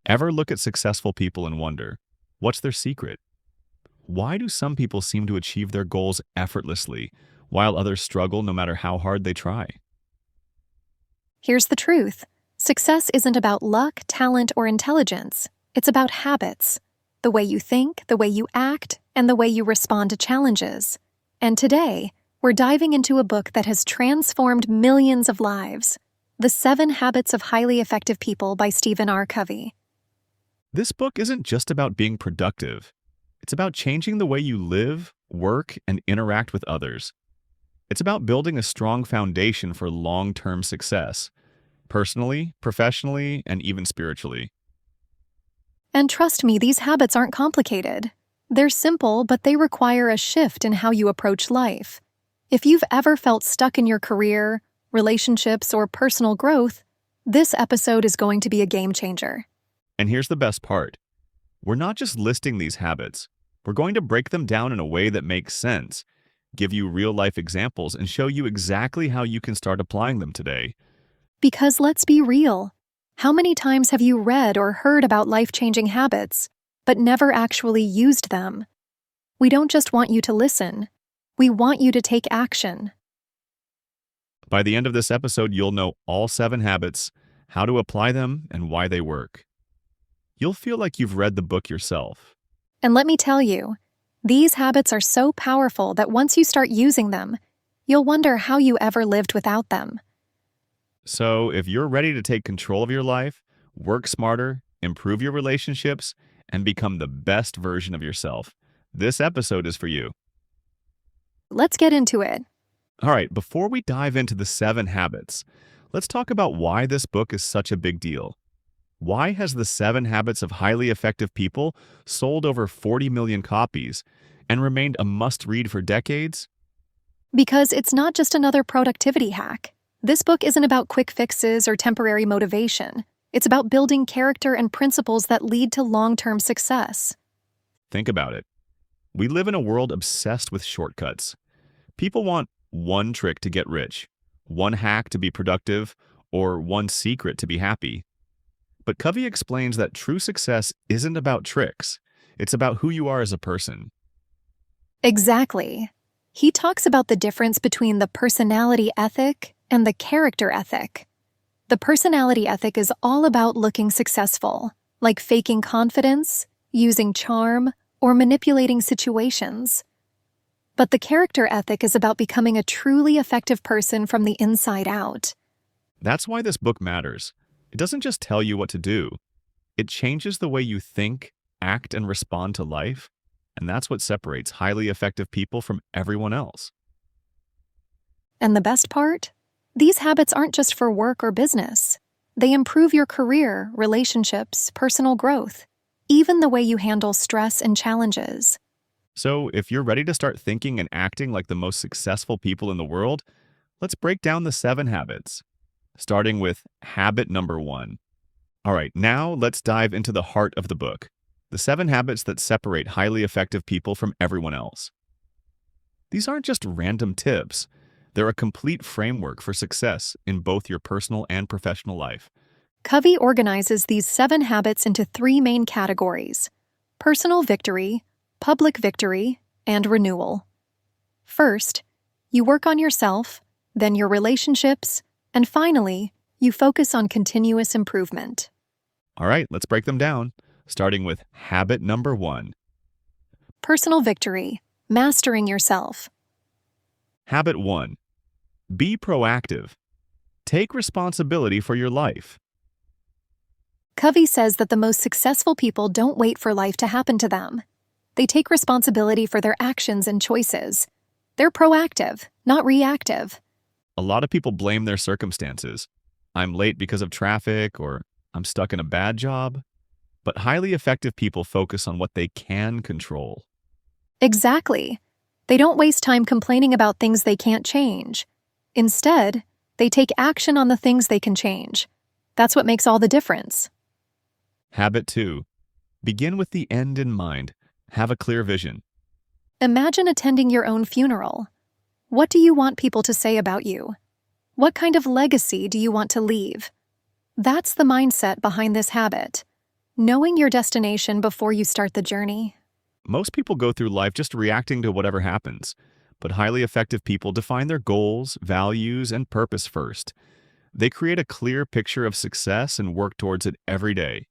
Ever look at successful people and wonder, what's their secret? Why do some people seem to achieve their goals effortlessly, while others struggle no matter how hard they try? Here's the truth. Success isn't about luck, talent, or intelligence. It's about habits. The way you think, the way you act, and the way you respond to challenges. And today, we're diving into a book that has transformed millions of lives. The 7 Habits of Highly Effective People by Stephen R. Covey. This book isn't just about being productive. It's about changing the way you live, work, and interact with others. It's about building a strong foundation for long-term success, personally, professionally, and even spiritually. And trust me, these habits aren't complicated. They're simple, but they require a shift in how you approach life. If you've ever felt stuck in your career, relationships, or personal growth, this episode is going to be a game changer. And here's the best part. We're not just listing these habits. We're going to break them down in a way that makes sense, give you real-life examples, and show you exactly how you can start applying them today. Because let's be real. How many times have you read or heard about life-changing habits, but never actually used them? We don't just want you to listen. We want you to take action. By the end of this episode, you'll know all 7 habits, how to apply them, and why they work. You'll feel like you've read the book yourself. And let me tell you, these habits are so powerful that once you start using them, you'll wonder how you ever lived without them. So if you're ready to take control of your life, work smarter, improve your relationships, and become the best version of yourself, this episode is for you. Let's get into it. All right, before we dive into the 7 habits, let's talk about why this book is such a big deal. Why has the 7 Habits of Highly Effective People sold over 40 million copies and remained a must-read for decades? Because it's not just another productivity hack. This book isn't about quick fixes or temporary motivation. It's about building character and principles that lead to long-term success. Think about it. We live in a world obsessed with shortcuts. People want one trick to get rich, one hack to be productive, or one secret to be happy. But Covey explains that true success isn't about tricks. It's about who you are as a person. Exactly. He talks about the difference between the personality ethic and the character ethic. The personality ethic is all about looking successful, like faking confidence, using charm, or manipulating situations. But the character ethic is about becoming a truly effective person from the inside out. That's why this book matters. It doesn't just tell you what to do. It changes the way you think, act, and respond to life, and that's what separates highly effective people from everyone else. And the best part? These habits aren't just for work or business. They improve your career, relationships, personal growth, even the way you handle stress and challenges. So, if you're ready to start thinking and acting like the most successful people in the world, let's break down the 7 habits. Starting with habit number 1. All right, now let's dive into the heart of the book, the 7 habits that separate highly effective people from everyone else. These aren't just random tips. They're a complete framework for success in both your personal and professional life. Covey organizes these 7 habits into 3 main categories: personal victory, public victory, and renewal. First, you work on yourself, then your relationships, and finally, you focus on continuous improvement. All right, let's break them down, starting with habit number 1. Personal victory, mastering yourself. Habit 1. Be proactive. Take responsibility for your life. Covey says that the most successful people don't wait for life to happen to them. They take responsibility for their actions and choices. They're proactive, not reactive. A lot of people blame their circumstances. I'm late because of traffic, or I'm stuck in a bad job. But highly effective people focus on what they can control. Exactly. They don't waste time complaining about things they can't change. Instead, they take action on the things they can change. That's what makes all the difference. Habit 2. Begin with the end in mind. Have a clear vision. Imagine attending your own funeral. What do you want people to say about you? What kind of legacy do you want to leave? That's the mindset behind this habit. Knowing your destination before you start the journey. Most people go through life just reacting to whatever happens, but highly effective people define their goals, values, and purpose first. They create a clear picture of success and work towards it every day.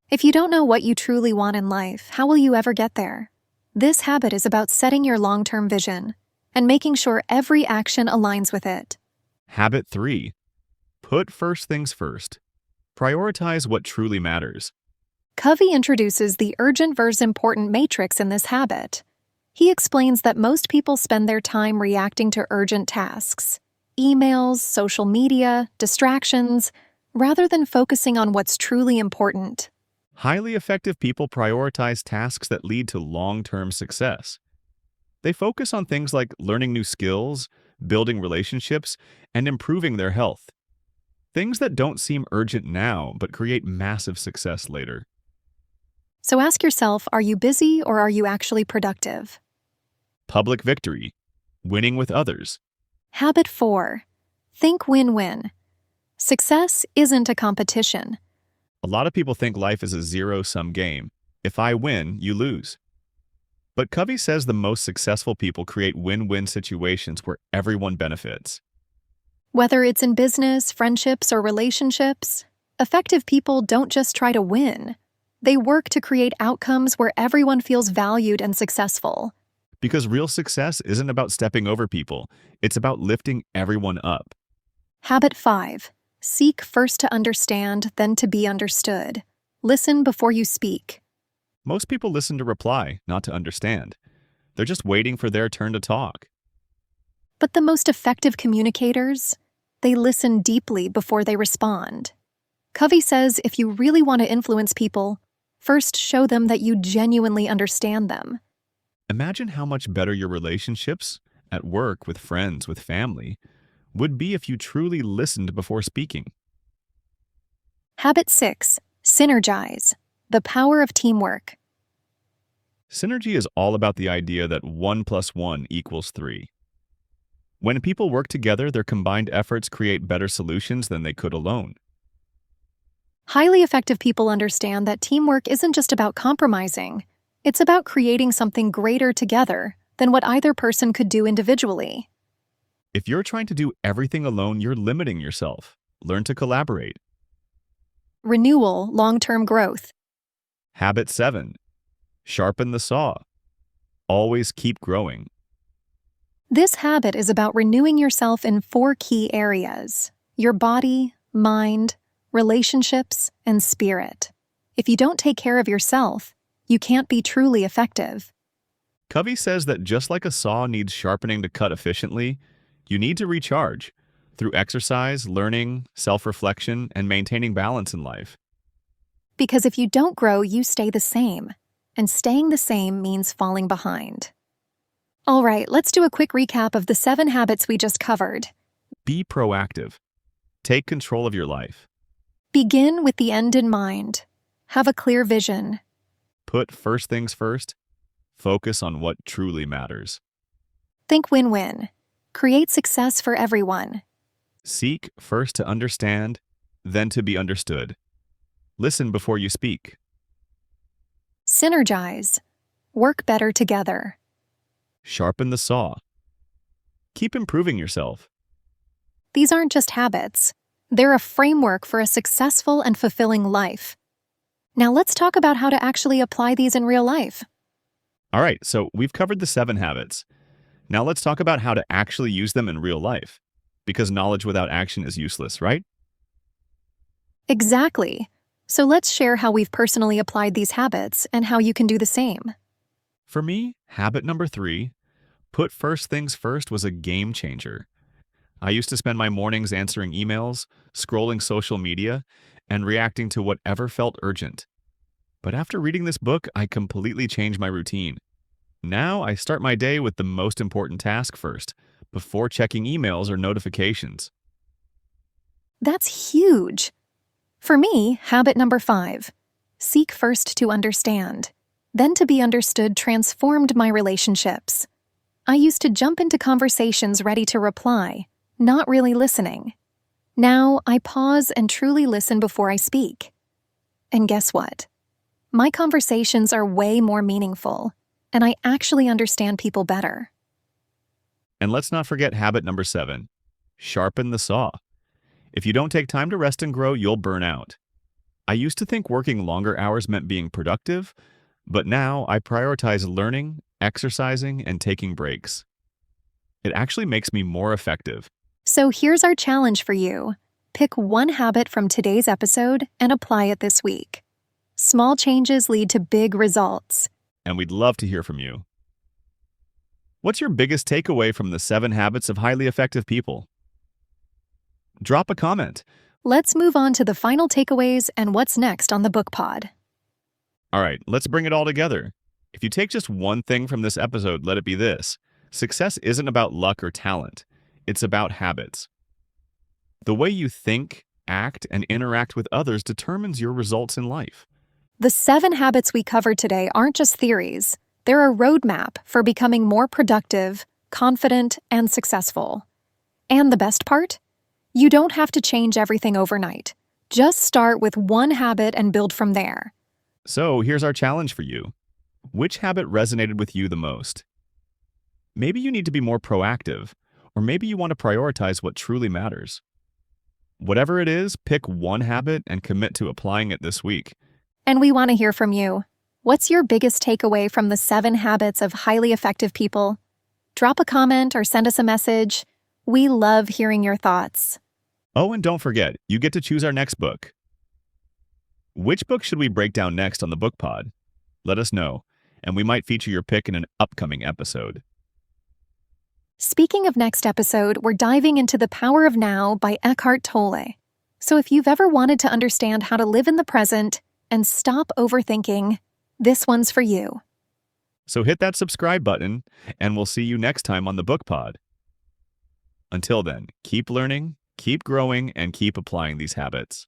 If you don't know what you truly want in life, how will you ever get there? This habit is about setting your long-term vision and making sure every action aligns with it. Habit 3. Put first things first. Prioritize what truly matters. Covey introduces the urgent versus important matrix in this habit. He explains that most people spend their time reacting to urgent tasks, emails, social media, distractions, rather than focusing on what's truly important. Highly effective people prioritize tasks that lead to long-term success. They focus on things like learning new skills, building relationships, and improving their health. Things that don't seem urgent now but create massive success later. So ask yourself, are you busy or are you actually productive? Public victory. Winning with others. Habit 4. Think win-win. Success isn't a competition. A lot of people think life is a zero-sum game. If I win, you lose. But Covey says the most successful people create win-win situations where everyone benefits. Whether it's in business, friendships, or relationships, effective people don't just try to win. They work to create outcomes where everyone feels valued and successful. Because real success isn't about stepping over people, it's about lifting everyone up. Habit 5. Seek first to understand, then to be understood. Listen before you speak. Most people listen to reply, not to understand. They're just waiting for their turn to talk. But the most effective communicators, they listen deeply before they respond. Covey says if you really want to influence people, first show them that you genuinely understand them. Imagine how much better your relationships, at work, with friends, with family, would be if you truly listened before speaking. Habit 6. Synergize. The power of teamwork. Synergy is all about the idea that 1 plus 1 equals 3. When people work together, their combined efforts create better solutions than they could alone. Highly effective people understand that teamwork isn't just about compromising. It's about creating something greater together than what either person could do individually. If you're trying to do everything alone, you're limiting yourself. Learn to collaborate. Renewal, long-term growth. Habit 7. Sharpen the saw. Always keep growing. This habit is about renewing yourself in 4 key areas: your body, mind, relationships, and spirit. If you don't take care of yourself, you can't be truly effective. Covey says that just like a saw needs sharpening to cut efficiently, you need to recharge through exercise, learning, self-reflection, and maintaining balance in life. Because if you don't grow, you stay the same. And staying the same means falling behind. All right, let's do a quick recap of the 7 habits we just covered. Be proactive. Take control of your life. Begin with the end in mind. Have a clear vision. Put first things first. Focus on what truly matters. Think win-win. Create success for everyone. Seek first to understand, then to be understood. Listen before you speak. Synergize. Work better together. Sharpen the saw. Keep improving yourself. These aren't just habits. They're a framework for a successful and fulfilling life. Now let's talk about how to actually apply these in real life. All right, so we've covered the 7 habits. Now let's talk about how to actually use them in real life. Because knowledge without action is useless, right? Exactly. So let's share how we've personally applied these habits and how you can do the same. For me, habit number 3, put first things first, was a game changer. I used to spend my mornings answering emails, scrolling social media, and reacting to whatever felt urgent. But after reading this book, I completely changed my routine. Now I start my day with the most important task first, before checking emails or notifications. That's huge. For me, habit number 5, seek first to understand, then to be understood, transformed my relationships. I used to jump into conversations ready to reply, not really listening. Now I pause and truly listen before I speak. And guess what? My conversations are way more meaningful, and I actually understand people better. And let's not forget habit number 7, sharpen the saw. If you don't take time to rest and grow, you'll burn out. I used to think working longer hours meant being productive, but now I prioritize learning, exercising, and taking breaks. It actually makes me more effective. So here's our challenge for you. Pick one habit from today's episode and apply it this week. Small changes lead to big results. And we'd love to hear from you. What's your biggest takeaway from the 7 habits of highly effective people? Drop a comment. Let's move on to the final takeaways and what's next on the Book Pod. All right, let's bring it all together. If you take just one thing from this episode, let it be this. Success isn't about luck or talent. It's about habits. The way you think, act, and interact with others determines your results in life. The 7 habits we covered today aren't just theories. They're a roadmap for becoming more productive, confident, and successful. And the best part? You don't have to change everything overnight. Just start with one habit and build from there. So here's our challenge for you. Which habit resonated with you the most? Maybe you need to be more proactive, or maybe you want to prioritize what truly matters. Whatever it is, pick one habit and commit to applying it this week. And we want to hear from you. What's your biggest takeaway from the 7 habits of highly effective people? Drop a comment or send us a message. We love hearing your thoughts. Oh, and don't forget, you get to choose our next book. Which book should we break down next on the Book Pod? Let us know, and we might feature your pick in an upcoming episode. Speaking of next episode, we're diving into The Power of Now by Eckhart Tolle. So if you've ever wanted to understand how to live in the present and stop overthinking, this one's for you. So hit that subscribe button, and we'll see you next time on the Book Pod. Until then, keep learning, keep growing, and keep applying these habits.